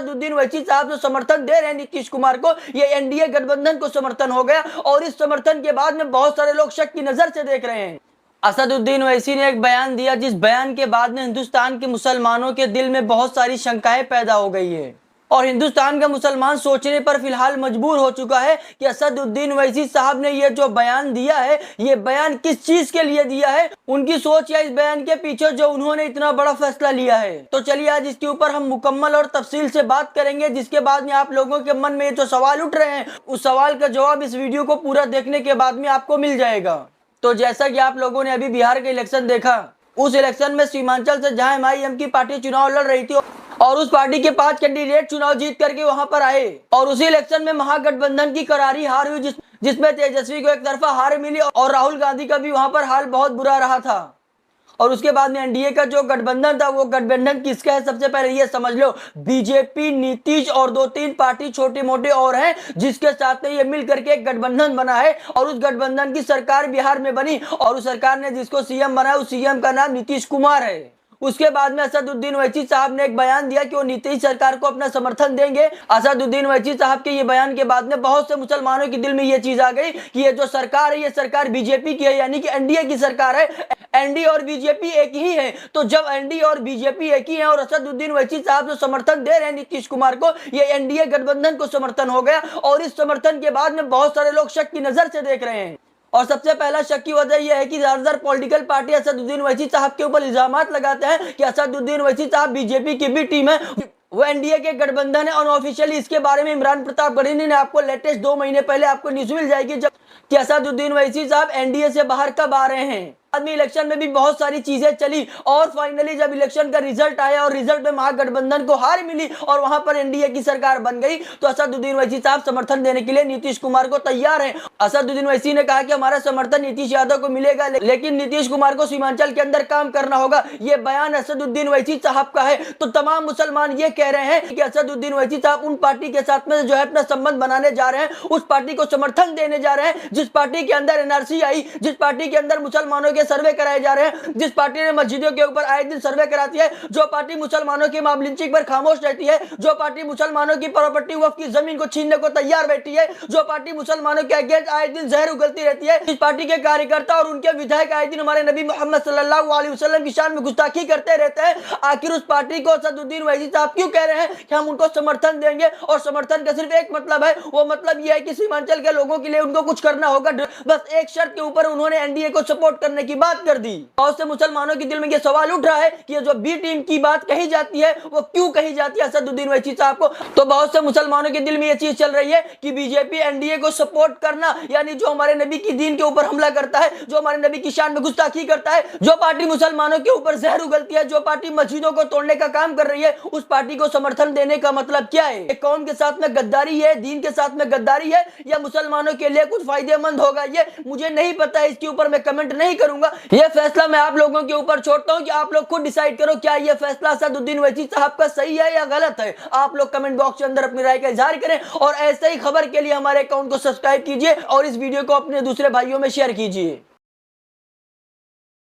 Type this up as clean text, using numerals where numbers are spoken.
असदुद्दीन ओवैसी साहब जो समर्थन दे रहे हैं नीतीश कुमार को, ये एनडीए गठबंधन को समर्थन हो गया और इस समर्थन के बाद में बहुत सारे लोग शक की नजर से देख रहे हैं। असदुद्दीन ओवैसी ने एक बयान दिया, जिस बयान के बाद में हिंदुस्तान के मुसलमानों के दिल में बहुत सारी शंकाएं पैदा हो गई है और हिंदुस्तान का मुसलमान सोचने पर फिलहाल मजबूर हो चुका है कि असदुद्दीन ओवैसी साहब ने ये जो बयान दिया है, ये बयान किस चीज के लिए दिया है, उनकी सोच या इस बयान के पीछे जो उन्होंने इतना बड़ा फैसला लिया है। तो चलिए आज इसके ऊपर हम मुकम्मल और तफसील से बात करेंगे, जिसके बाद में आप लोगों के मन में ये जो सवाल उठ रहे हैं, उस सवाल का जवाब इस वीडियो को पूरा देखने के बाद में आपको मिल जाएगा। तो जैसा कि आप लोगों ने अभी बिहार का इलेक्शन देखा, उस इलेक्शन में सीमांचल से जहां एमआईएम की पार्टी चुनाव लड़ रही थी और उस पार्टी के 5 कैंडिडेट चुनाव जीत करके वहां पर आए और उसी इलेक्शन में महागठबंधन की करारी हार हुई, जिसमें तेजस्वी को एक तरफा हार मिली और राहुल गांधी का भी वहां पर हाल बहुत बुरा रहा था। और उसके बाद में एनडीए का जो गठबंधन था, वो गठबंधन किसका है सबसे पहले ये समझ लो, बीजेपी, नीतीश और 2-3 पार्टी छोटे मोटे और हैं, जिसके साथ में ये मिल करके एक गठबंधन बना है और उस गठबंधन की सरकार बिहार में बनी और उस सरकार ने जिसको सीएम बनाया, उस सीएम का नाम नीतीश कुमार है। उसके बाद में असदुद्दीन ओवैसी साहब ने एक बयान दिया कि वो नीतीश सरकार को अपना समर्थन देंगे। असदुद्दीन ओवैसी साहब के ये बयान के बाद में बहुत से मुसलमानों के दिल में ये चीज आ गई कि ये जो सरकार है, ये सरकार बीजेपी की है, यानी कि एनडीए की सरकार है। एनडीए और बीजेपी एक ही है, तो जब एनडीए और बीजेपी एक ही है और असदुद्दीन ओवैसी साहब जो समर्थन दे रहे हैं नीतीश कुमार को, ये एनडीए गठबंधन को समर्थन हो गया और इस समर्थन के बाद में बहुत सारे लोग शक की नजर से देख रहे हैं। और सबसे पहला शक की वजह यह है कि ज्यादातर पॉलिटिकल पार्टी असदुद्दीन ओवैसी साहब के ऊपर इल्जामात लगाते हैं कि असदुद्दीन ओवैसी साहब बीजेपी की भी टीम है, वो एनडीए के गठबंधन है। अनऑफिशियली इसके बारे में इमरान प्रताप गढ़ी ने आपको लेटेस्ट 2 महीने पहले आपको न्यूज मिल जाएगी जब कि असदुद्दीन ओवैसी साहब एनडीए से बाहर कब आ रहे हैं। बाद में इलेक्शन में भी बहुत सारी चीजें चली और फाइनली जब इलेक्शन का रिजल्ट आया और रिजल्ट में महागठबंधन को हार मिली और वहां पर एनडीए की सरकार बन गई, तो असदुद्दीन ओवैसी साहब समर्थन देने के लिए नीतीश कुमार को तैयार हैं। असदुद्दीन ओवैसी ने कहा कि हमारा समर्थन नीतीश यादव को मिलेगा, लेकिन नीतीश कुमार को सीमांचल के अंदर काम करना होगा। ये बयान असदुद्दीन ओवैसी साहब का है। तो तमाम मुसलमान ये कह रहे हैं कि असदुद्दीन ओवैसी साहब उन पार्टी के साथ में जो है अपना संबंध बनाने जा रहे हैं, उस पार्टी को समर्थन देने जा रहे हैं जिस पार्टी के अंदर एनआरसी आई, जिस पार्टी के अंदर मुसलमानों के सर्वे कराए जा रहे हैं, जिस पार्टी ने मस्जिदों के ऊपर आए दिन सर्वे कराती है, जो पार्टी मुसलमानों की मॉब लिंचिंग पर खामोश रहती है, जो पार्टी मुसलमानों की प्रॉपर्टी वक्फ की जमीन को छीनने को तैयार बैठी है, जो पार्टी मुसलमानों के अगेंस्ट आए दिन जहर उगलती रहती है, इस पार्टी के कार्यकर्ता और उनके विधायक आए दिन हमारे नबी मोहम्मद सल्लल्लाहु अलैहि वसल्लम की शान में गुस्ताखी करते रहते हैं। आखिर उस पार्टी को असदुद्दीन ओवैसी साहब क्यों कह रहे हैं कि हम उनको समर्थन देंगे? और समर्थन का सिर्फ एक मतलब है, वो मतलब यह है कि सीमांचल के लोगों के लिए उनको कुछ करना होगा। बस एक शर्त के ऊपर उन्होंने एनडीए को सपोर्ट करने की बात कर दी। बहुत से मुसलमानों के दिल में यह सवाल उठ रहा है कि ये जो बी टीम की बात कही जाती है, वो क्यों कही जाती है असदुद्दीन ओवैसी साहब को? तो बहुत से मुसलमानों के दिल में यह चीज चल रही है कि बीजेपी एनडीए को सपोर्ट करना, यानी जो हमारे नबी की दीन के ऊपर हमला करता है, जो हमारे नबी की शान में गुस्ताखी करता है, जो पार्टी मुसलमानों के ऊपर जहर उगलती है, जो पार्टी मस्जिदों को तोड़ने का काम कर रही है, उस पार्टी को समर्थन देने का मतलब क्या है? एक कौम के साथ में गद्दारी है, दीन के साथ में गद्दारी है, या मुसलमानों के लिए कुछ फायदेमंद होगा? ये मुझे नहीं पता है, इसके ऊपर मैं कमेंट नहीं करूंगा। यह फैसला मैं आप लोगों के ऊपर छोड़ता हूं कि आप लोग खुद डिसाइड करो क्या यह फैसला असदुद्दीन ओवैसी साहब का सही है या गलत है। आप लोग कमेंट बॉक्स के अंदर अपनी राय का इजहार करें और ऐसे ही खबर के लिए हमारे अकाउंट को सब्सक्राइब कीजिए और इस वीडियो को अपने दूसरे भाइयों में शेयर कीजिए।